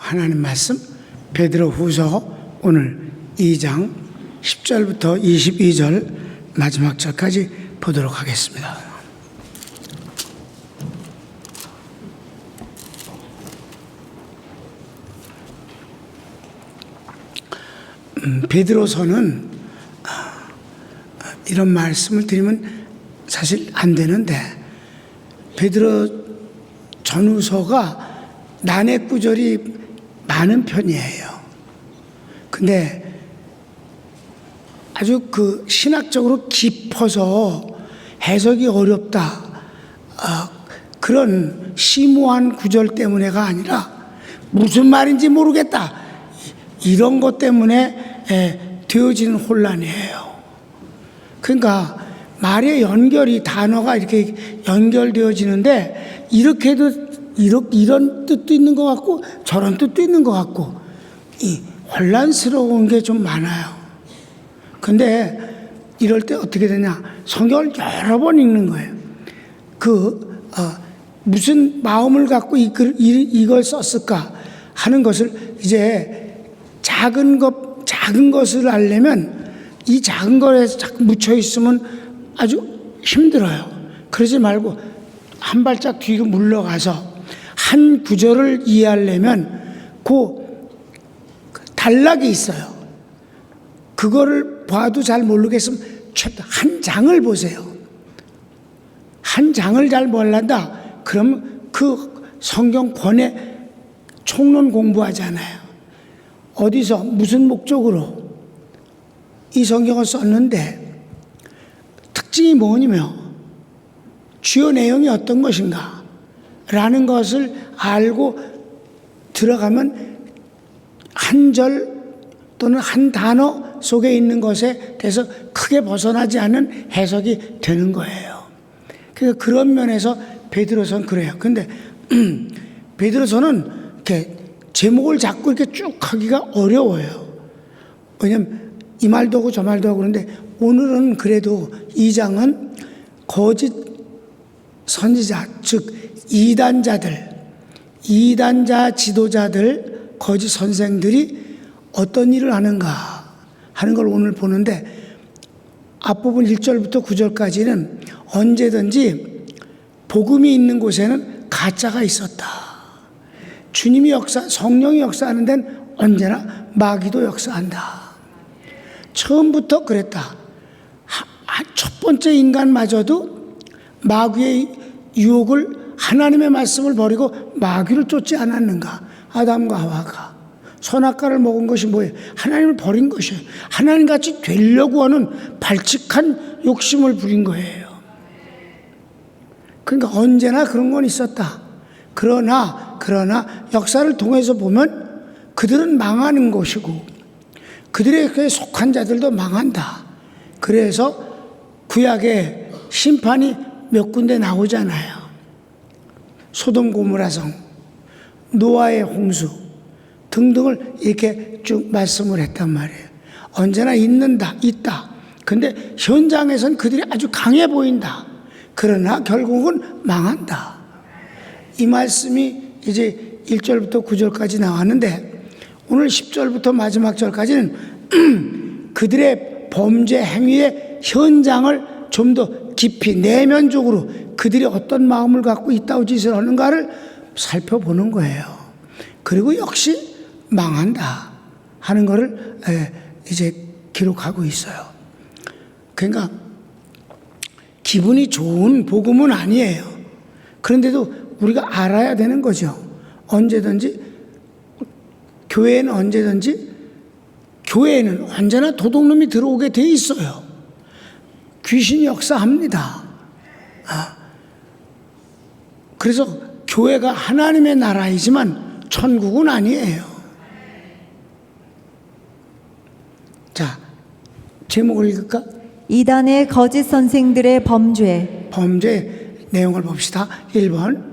하나님 말씀 베드로후서 오늘 2장 10절부터 22절 마지막 절까지 보도록 하겠습니다. 베드로서는 이런 말씀을 드리면 사실 안 되는데, 베드로 전후서가 난해 구절이 많은 편이에요. 근데 아주 신학적으로 깊어서 해석이 어렵다, 그런 심오한 구절 때문에가 아니라 무슨 말인지 모르겠다, 이런 것 때문에 되어지는 혼란이에요. 그러니까 말의 연결이, 단어가 이렇게 연결되어지는데 이렇게도 이런 뜻도 있는 것 같고 저런 뜻도 있는 것 같고, 이 혼란스러운 게 좀 많아요. 근데 이럴 때 어떻게 되냐, 성경을 여러 번 읽는 거예요. 무슨 마음을 갖고 이걸 썼을까 하는 것을, 이제 작은 것을 알려면 이 작은 것에 자꾸 묻혀 있으면 아주 힘들어요. 그러지 말고 한 발짝 뒤로 물러가서 한 구절을 이해하려면 단락이 있어요. 그거를 봐도 잘 모르겠으면 한 장을 보세요. 한 장을 잘 몰란다 그러면 그 성경 권의 총론 공부하잖아요. 어디서 무슨 목적으로 이 성경을 썼는데 특징이 뭐냐며, 주요 내용이 어떤 것인가 라는 것을 알고 들어가면 한 절 또는 한 단어 속에 있는 것에 대해서 크게 벗어나지 않은 해석이 되는 거예요. 그래서 그런 면에서 베드로서는 그래요. 근데 베드로서는 이렇게 제목을 잡고 이렇게 쭉 하기가 어려워요. 왜냐면 이 말도 하고 저 말도 하고 그런데, 오늘은 그래도 2장은 거짓 선지자, 즉 이단자 지도자들, 거짓 선생들이 어떤 일을 하는가 하는 걸 오늘 보는데, 앞부분 1절부터 9절까지는 언제든지 복음이 있는 곳에는 가짜가 있었다. 주님이 성령이 역사하는 데는 언제나 마귀도 역사한다. 처음부터 그랬다. 첫 번째 인간마저도 마귀의 유혹을, 하나님의 말씀을 버리고 마귀를 쫓지 않았는가? 아담과 하와가 선악과를 먹은 것이 뭐예요? 하나님을 버린 것이에요. 하나님같이 되려고 하는 발칙한 욕심을 부린 거예요. 그러니까 언제나 그런 건 있었다. 그러나 역사를 통해서 보면 그들은 망하는 것이고 그들에게 속한 자들도 망한다. 그래서 구약에 심판이 몇 군데 나오잖아요. 소돔 고모라성, 노아의 홍수 등등을 이렇게 쭉 말씀을 했단 말이에요. 언제나 있다. 근데 현장에선 그들이 아주 강해 보인다. 그러나 결국은 망한다. 이 말씀이 이제 1절부터 9절까지 나왔는데, 오늘 10절부터 마지막 절까지는 그들의 범죄 행위의 현장을 좀 더 깊이 내면적으로 그들이 어떤 마음을 갖고 이따위 짓을 하는가를 살펴보는 거예요. 그리고 역시 망한다 하는 것을 이제 기록하고 있어요. 그러니까 기분이 좋은 복음은 아니에요. 그런데도 우리가 알아야 되는 거죠. 교회에는 언제나 도둑놈이 들어오게 돼 있어요. 귀신이 역사합니다. 그래서 교회가 하나님의 나라이지만 천국은 아니에요. 자, 제목을 읽을까? 이단의 거짓 선생들의 범죄 내용을 봅시다. 1번,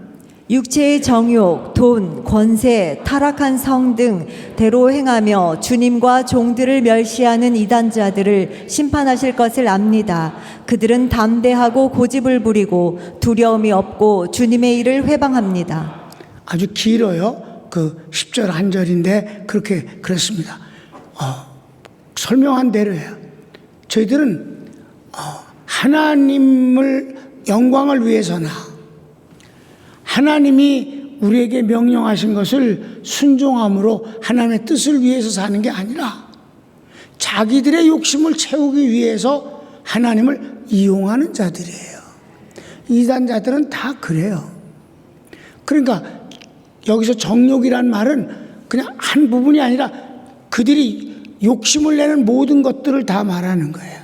육체의 정욕, 돈, 권세, 타락한 성 등 대로 행하며 주님과 종들을 멸시하는 이단자들을 심판하실 것을 압니다. 그들은 담대하고 고집을 부리고 두려움이 없고 주님의 일을 회방합니다. 아주 길어요. 그 10절 한 절인데 그렇게 그랬습니다. 설명한 대로예요. 저희들은 하나님을 영광을 위해서나 하나님이 우리에게 명령하신 것을 순종함으로 하나님의 뜻을 위해서 사는 게 아니라 자기들의 욕심을 채우기 위해서 하나님을 이용하는 자들이에요. 이단자들은 다 그래요. 그러니까 여기서 정욕이란 말은 그냥 한 부분이 아니라 그들이 욕심을 내는 모든 것들을 다 말하는 거예요.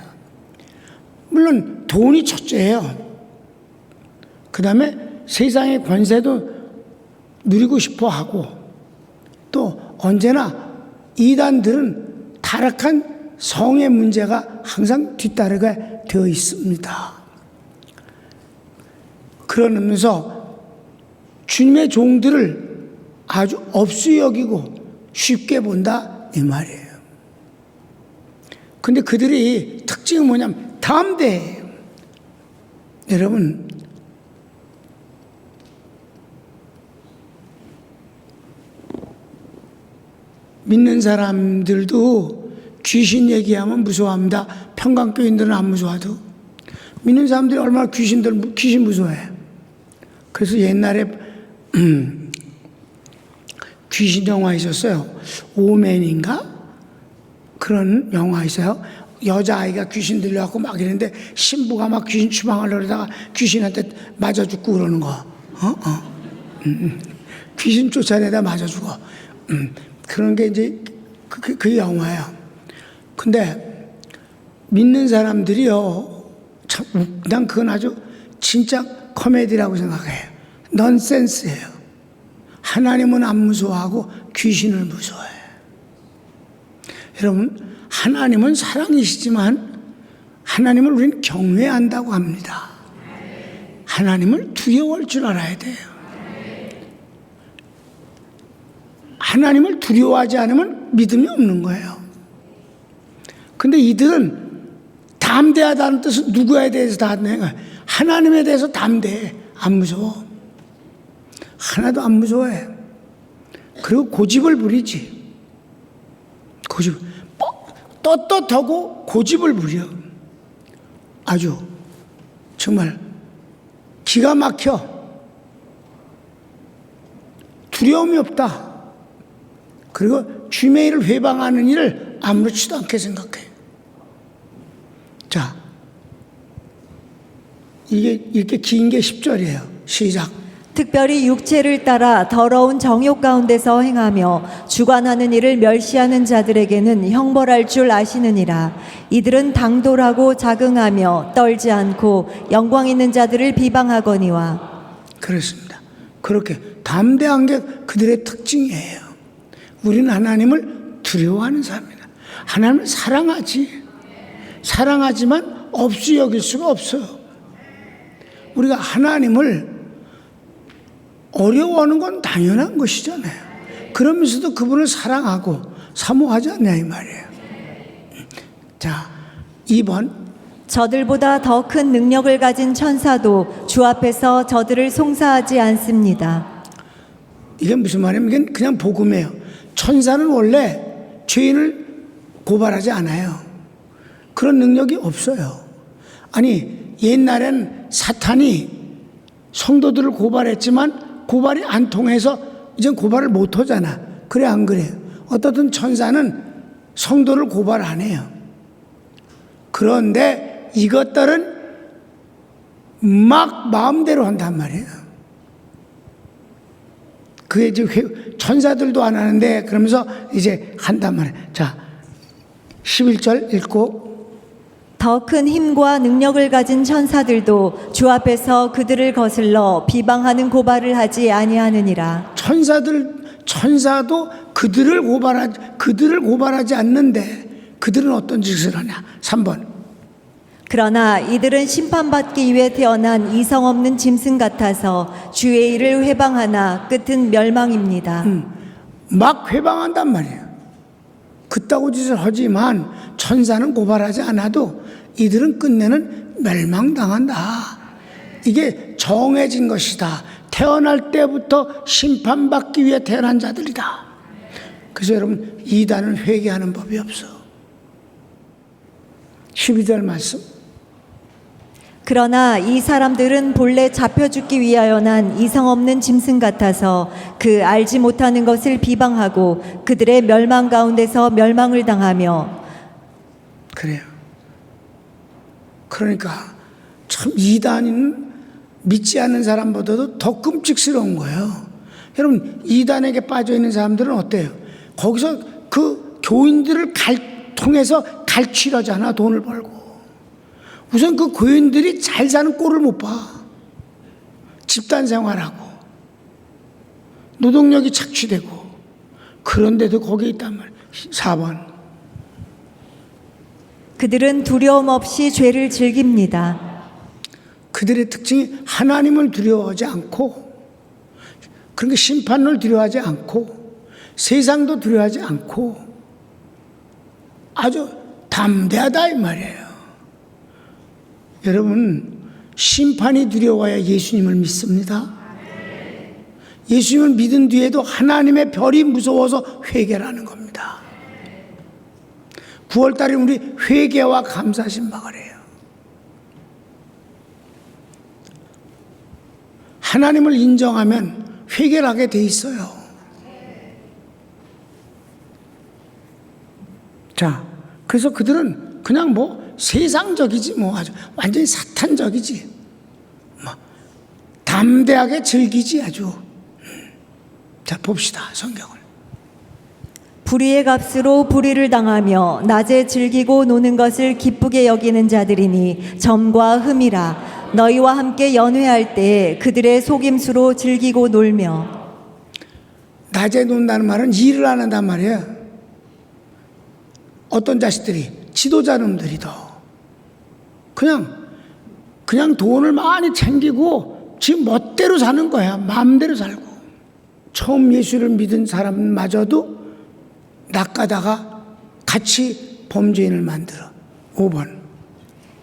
물론 돈이 첫째예요. 그 다음에 세상의 권세도 누리고 싶어 하고, 또 언제나 이단들은 타락한 성의 문제가 항상 뒤따르게 되어 있습니다. 그러면서 주님의 종들을 아주 업수 여기고 쉽게 본다 이 말이에요. 근데 그들이 특징이 뭐냐면 담대해요. 여러분, 믿는 사람들도 귀신 얘기하면 무서워합니다. 평강교인들은 안 무서워도 믿는 사람들이 얼마나 귀신 무서워해요. 그래서 옛날에 귀신 영화 있었어요. 오맨인가? 그런 영화 있어요. 여자아이가 귀신 들려갖고 막 이랬는데 신부가 막 귀신 추방하려고 그러다가 귀신한테 맞아 죽고 그러는 거. 귀신 쫓아내다 맞아 죽어. 그런 게 이제 그 영화야. 근데 믿는 사람들이요, 참, 난 그건 아주 진짜 코미디라고 생각해요. 넌센스예요. 하나님은 안 무서워하고 귀신을 무서워해요. 여러분, 하나님은 사랑이시지만 하나님을 우리는 경외한다고 합니다. 하나님을 두려워할 줄 알아야 돼요. 하나님을 두려워하지 않으면 믿음이 없는 거예요. 근데 이들은 담대하다는 뜻은 누구에 대해서 담대해? 하나님에 대해서 담대해. 안 무서워. 하나도 안 무서워해. 그리고 고집을 부리지. 고집. 떳떳하고 고집을 부려. 아주 정말 기가 막혀. 두려움이 없다. 그리고 주님의 일을 회방하는 일을 아무렇지도 않게 생각해. 자, 이게 이렇게 긴 게 10절이에요. 시작. 특별히 육체를 따라 더러운 정욕 가운데서 행하며 주관하는 일을 멸시하는 자들에게는 형벌할 줄 아시느니라. 이들은 당돌하고 자긍하며 떨지 않고 영광 있는 자들을 비방하거니와. 그렇습니다. 그렇게 담대한 게 그들의 특징이에요. 우리는 하나님을 두려워하는 사람입니다. 하나님을 사랑하지. 사랑하지만 없이 여길 수가 없어요. 우리가 하나님을 어려워하는 건 당연한 것이잖아요. 그러면서도 그분을 사랑하고 사모하지 않냐 이 말이에요. 자, 2번. 저들보다 더 큰 능력을 가진 천사도 주 앞에서 저들을 송사하지 않습니다. 이게 무슨 말이냐면 이게 그냥 복음이에요. 천사는 원래 죄인을 고발하지 않아요. 그런 능력이 없어요. 아니, 옛날엔 사탄이 성도들을 고발했지만 고발이 안 통해서 이젠 고발을 못 하잖아. 그래 안 그래요? 어떻든 천사는 성도를 고발 안 해요. 그런데 이것들은 막 마음대로 한단 말이에요. 그게 이제 천사들도 안 하는데 그러면서 이제 한단 말이에요. 자, 11절 읽고. 더 큰 힘과 능력을 가진 천사들도 주 앞에서 그들을 거슬러 비방하는 고발을 하지 아니하느니라. 천사도 그들을 고발하지 않는데 그들은 어떤 짓을 하냐? 3번. 그러나 이들은 심판받기 위해 태어난 이성 없는 짐승 같아서 주의 일을 회방하나 끝은 멸망입니다. 막 회방한단 말이에요. 그따구 짓을 하지만 천사는 고발하지 않아도 이들은 끝내는 멸망당한다. 이게 정해진 것이다. 태어날 때부터 심판받기 위해 태어난 자들이다. 그래서 여러분, 이단은 회개하는 법이 없어. 12절 말씀. 그러나 이 사람들은 본래 잡혀 죽기 위하여 난 이성 없는 짐승 같아서 그 알지 못하는 것을 비방하고 그들의 멸망 가운데서 멸망을 당하며. 그래요. 그러니까 참 이단은 믿지 않는 사람보다도 더 끔찍스러운 거예요. 여러분, 이단에게 빠져 있는 사람들은 어때요? 거기서 그 교인들을 통해서 갈취하잖아, 돈을 벌고. 우선 그 교인들이 잘 사는 꼴을 못 봐. 집단 생활하고 노동력이 착취되고, 그런데도 거기에 있단 말이에요. 4번. 그들은 두려움 없이 죄를 즐깁니다. 그들의 특징이 하나님을 두려워하지 않고, 그러니까 심판을 두려워하지 않고, 세상도 두려워하지 않고, 아주 담대하다 이 말이에요. 여러분, 심판이 두려워야 예수님을 믿습니다. 예수님을 믿은 뒤에도 하나님의 별이 무서워서 회개를 하는 겁니다. 9월달에 우리 회개와 감사 신방을 해요. 하나님을 인정하면 회개를 하게 돼 있어요. 자, 그래서 그들은 그냥 뭐 세상적이지, 뭐 아주 완전히 사탄적이지, 뭐 담대하게 즐기지 아주. 자, 봅시다, 성경을. 불의의 값으로 불의를 당하며 낮에 즐기고 노는 것을 기쁘게 여기는 자들이니 점과 흠이라. 너희와 함께 연회할 때 그들의 속임수로 즐기고 놀며. 낮에 논다는 말은 일을 안 한단 말이에요. 어떤 자식들이, 지도자놈들이 더 그냥 돈을 많이 챙기고 지 멋대로 사는 거야. 마음대로 살고. 처음 예수를 믿은 사람마저도 낚아다가 같이 범죄인을 만들어. 5번.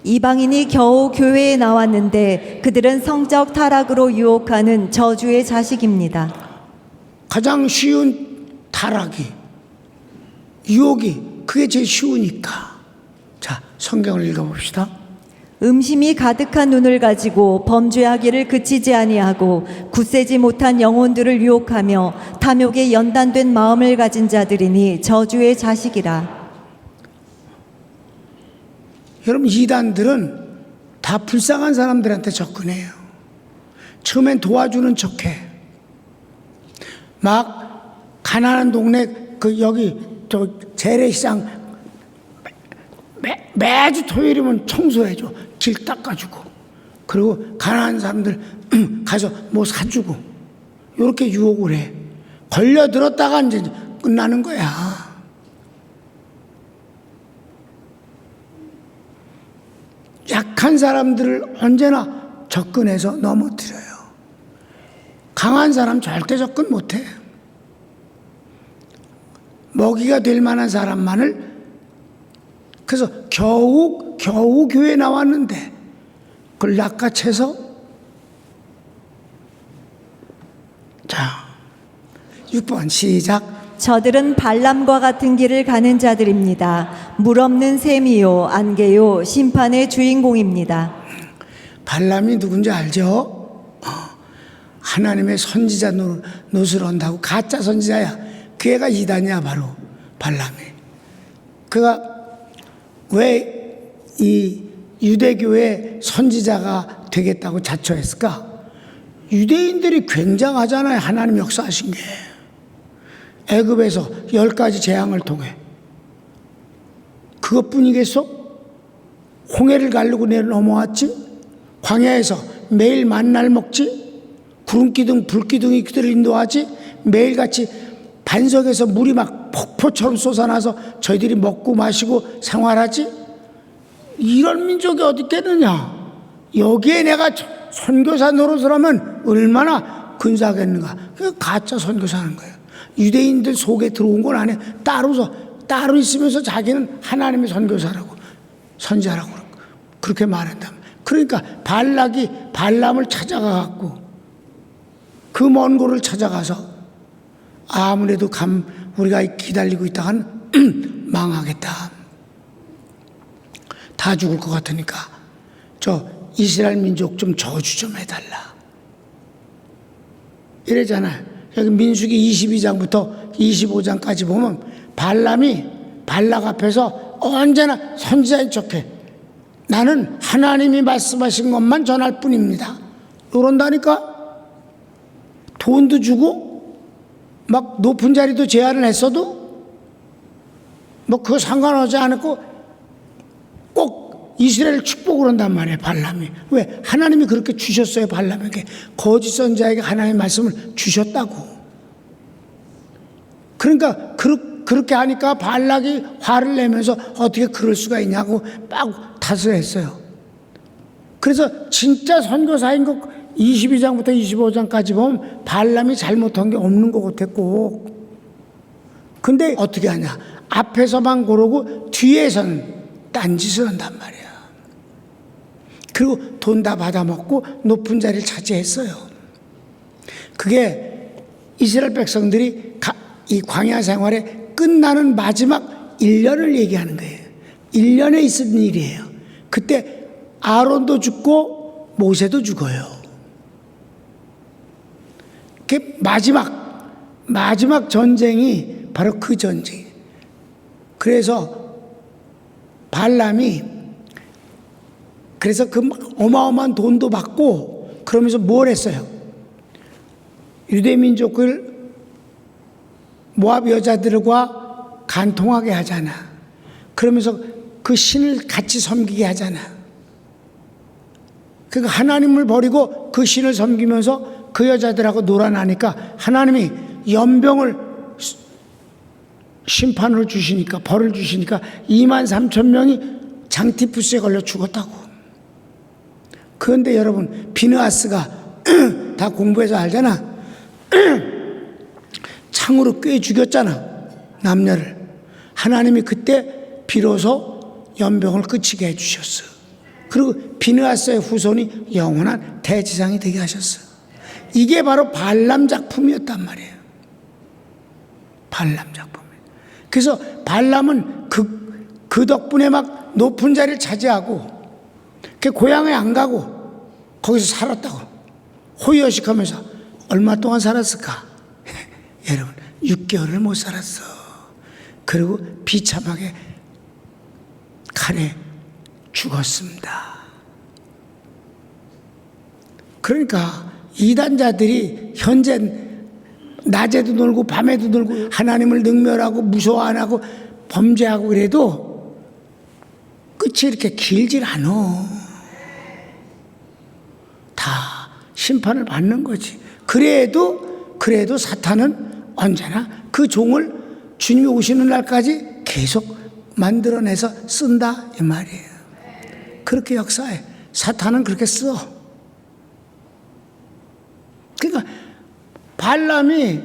이방인이 겨우 교회에 나왔는데 그들은 성적 타락으로 유혹하는 저주의 자식입니다. 가장 쉬운 타락이, 유혹이, 그게 제일 쉬우니까. 자, 성경을 읽어봅시다. 음심이 가득한 눈을 가지고 범죄하기를 그치지 아니하고 굳세지 못한 영혼들을 유혹하며 탐욕에 연단된 마음을 가진 자들이니 저주의 자식이라. 여러분, 이단들은 다 불쌍한 사람들한테 접근해요. 처음엔 도와주는 척해. 막 가난한 동네 여기 재래시장 매주 토요일이면 청소해줘. 길 닦아주고. 그리고 가난한 사람들 가서 뭐 사주고. 이렇게 유혹을 해. 걸려들었다가 이제 끝나는 거야. 약한 사람들을 언제나 접근해서 넘어뜨려요. 강한 사람 절대 접근 못해. 먹이가 될 만한 사람만을. 그래서 겨우 교회에 나왔는데 그걸 낚아채서. 자, 6번 시작. 저들은 발람과 같은 길을 가는 자들입니다. 물 없는 셈이요 안개요 심판의 주인공입니다. 발람이 누군지 알죠? 하나님의 선지자 노릇을 한다고. 가짜 선지자야. 그 애가 이단이야, 바로 발람이. 그가 왜 이 유대교의 선지자가 되겠다고 자처했을까? 유대인들이 굉장하잖아요, 하나님 역사하신 게. 애굽에서 10가지 재앙을 통해. 그것뿐이겠어? 홍해를 가르고 넘어왔지? 광야에서 매일 만날 먹지? 구름기둥, 불기둥이 그들을 인도하지? 매일같이 반석에서 물이 막 폭포처럼 솟아나서 저희들이 먹고 마시고 생활하지? 이런 민족이 어디 있겠느냐? 여기에 내가 선교사 노릇을 하면 얼마나 근사하겠는가? 그 가짜 선교사하는 거예요. 유대인들 속에 들어온 건 아니에요. 따로 있으면서 자기는 하나님의 선교사라고, 선지자라고 그렇게 말한다. 그러니까 발람을 찾아가 갖고 그 먼 곳을 찾아가서 아무래도 우리가 기다리고 있다간 망하겠다. 다 죽을 것 같으니까 저 이스라엘 민족 좀 저주 좀 해달라. 이래잖아요. 여기 민수기 22장부터 25장까지 보면 발람이 발락 앞에서 언제나 선지자인 척해. 나는 하나님이 말씀하신 것만 전할 뿐입니다. 그런다니까. 돈도 주고 막 높은 자리도 제안을 했어도 뭐 그거 상관하지 않고 꼭 이스라엘 축복을 한단 말이에요. 발람이. 왜? 하나님이 그렇게 주셨어요. 발람에게. 거짓 선지자에게 하나님의 말씀을 주셨다고. 그러니까 그렇게 하니까 발락이 화를 내면서 어떻게 그럴 수가 있냐고 막 탓을 했어요. 그래서 진짜 선교사인 것 22장부터 25장까지 보면 발람이 잘못한 게 없는 것 같았고, 근데 어떻게 하냐? 앞에서만 고르고 뒤에서는 딴짓을 한단 말이야. 그리고 돈 다 받아먹고 높은 자리를 차지했어요. 그게 이스라엘 백성들이 이 광야 생활에 끝나는 마지막 1년을 얘기하는 거예요. 1년에 있은 일이에요. 그때 아론도 죽고 모세도 죽어요. 그 마지막 전쟁이 바로 그 전쟁. 그래서 발람이 그래서 그 어마어마한 돈도 받고 그러면서 뭘 했어요? 유대 민족을 모압 여자들과 간통하게 하잖아. 그러면서 그 신을 같이 섬기게 하잖아. 그러니까 하나님을 버리고 그 신을 섬기면서 그 여자들하고 놀아나니까 하나님이 연병을 심판을 주시니까 벌을 주시니까 23,000명이 장티푸스에 걸려 죽었다고. 그런데 여러분 비느하스가 다 공부해서 알잖아. 창으로 꽤 죽였잖아. 남녀를. 하나님이 그때 비로소 연병을 그치게 해주셨어. 그리고 비느하스의 후손이 영원한 대지상이 되게 하셨어. 이게 바로 발람 작품이었단 말이에요. 발람 작품. 그래서 발람은 그 덕분에 막 높은 자리를 차지하고 그 고향에 안 가고 거기서 살았다고. 호의호식하면서 얼마 동안 살았을까? 여러분 6개월을 못 살았어. 그리고 비참하게 칼에 죽었습니다. 그러니까 이단자들이 현재 낮에도 놀고 밤에도 놀고 하나님을 능멸하고 무서워 안 하고 범죄하고 그래도 끝이 이렇게 길질 않아. 다 심판을 받는 거지. 그래도 사탄은 언제나 그 종을 주님이 오시는 날까지 계속 만들어내서 쓴다 이 말이에요. 그렇게 역사해. 사탄은 그렇게 써. 그러니까 발람이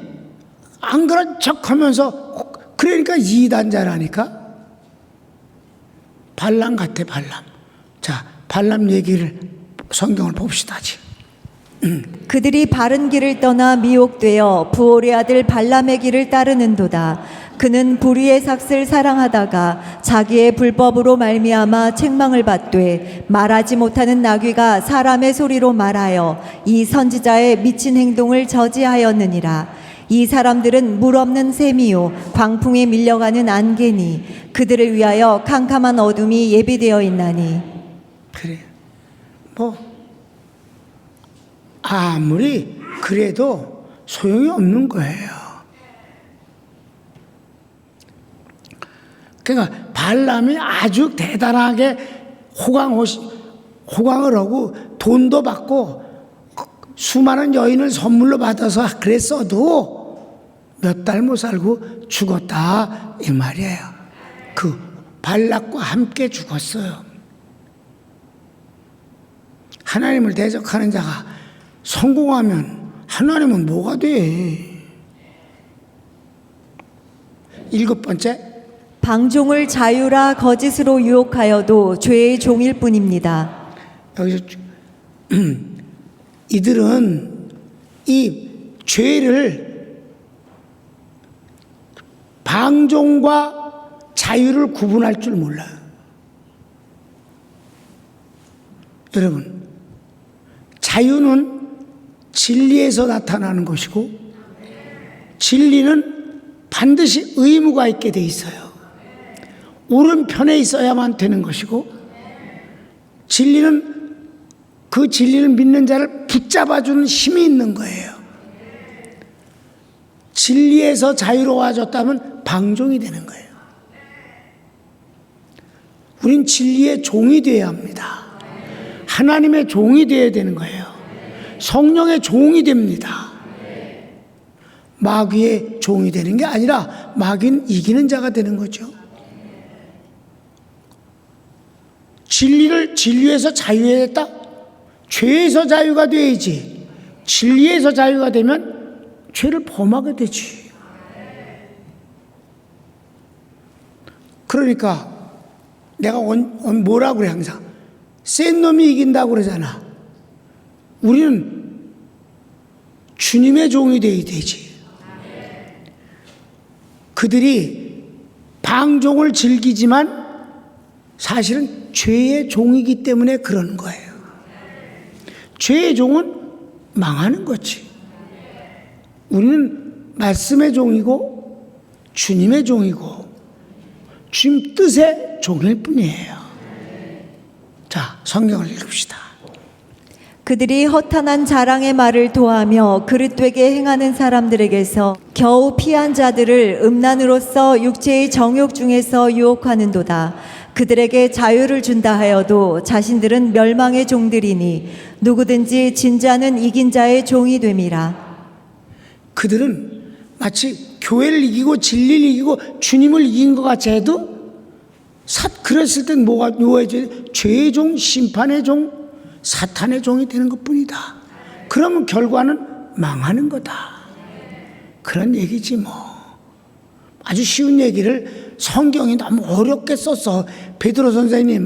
안 그런 척하면서 그러니까 이단자라니까. 발람 같아 발람. 자, 발람 얘기를 성경을 봅시다. 그들이 바른 길을 떠나 미혹되어 부올의 아들 발람의 길을 따르는도다. 그는 불의의 삭슬 사랑하다가 자기의 불법으로 말미암아 책망을 받되 말하지 못하는 나귀가 사람의 소리로 말하여 이 선지자의 미친 행동을 저지하였느니라. 이 사람들은 물 없는 샘이요 광풍에 밀려가는 안개니 그들을 위하여 캄캄한 어둠이 예비되어 있나니. 그래. 아무리 그래도 소용이 없는 거예요. 그러니까 발람이 아주 대단하게 호강을 하고 돈도 받고 수많은 여인을 선물로 받아서 그랬어도 몇 달 못 살고 죽었다 이 말이에요. 그 발락과 함께 죽었어요. 하나님을 대적하는 자가 성공하면 하나님은 뭐가 돼? 7번째, 방종을 자유라 거짓으로 유혹하여도 죄의 종일 뿐입니다. 여기서 이들은 이 죄를 방종과 자유를 구분할 줄 몰라요. 여러분, 자유는 진리에서 나타나는 것이고 진리는 반드시 의무가 있게 돼 있어요. 오른편에 있어야만 되는 것이고 진리는 그 진리를 믿는 자를 붙잡아주는 힘이 있는 거예요. 진리에서 자유로워졌다면 방종이 되는 거예요. 우린 진리의 종이 되어야 합니다. 하나님의 종이 되어야 되는 거예요. 성령의 종이 됩니다. 마귀의 종이 되는 게 아니라 마귀는 이기는 자가 되는 거죠. 진리에서 자유해야 됐다? 죄에서 자유가 돼야지. 진리에서 자유가 되면 죄를 범하게 되지. 그러니까 내가 뭐라고 그래 항상. 센 놈이 이긴다고 그러잖아. 우리는 주님의 종이 되어야 되지. 그들이 방종을 즐기지만 사실은 죄의 종이기 때문에 그러는 거예요. 죄의 종은 망하는 거지. 우리는 말씀의 종이고 주님의 종이고 주님 뜻의 종일 뿐이에요. 자, 성경을 읽읍시다. 그들이 허탄한 자랑의 말을 도하며 그릇되게 행하는 사람들에게서 겨우 피한 자들을 음란으로서 육체의 정욕 중에서 유혹하는도다. 그들에게 자유를 준다 하여도 자신들은 멸망의 종들이니 누구든지 진자는 이긴 자의 종이 됨이라. 그들은 마치 교회를 이기고 진리를 이기고 주님을 이긴 것 같이 해도 그랬을 땐 뭐가 요해져? 죄의 종, 심판의 종, 사탄의 종이 되는 것뿐이다. 그러면 결과는 망하는 거다. 그런 얘기지 뭐. 아주 쉬운 얘기를 성경이 너무 어렵게 썼어. 베드로 선생님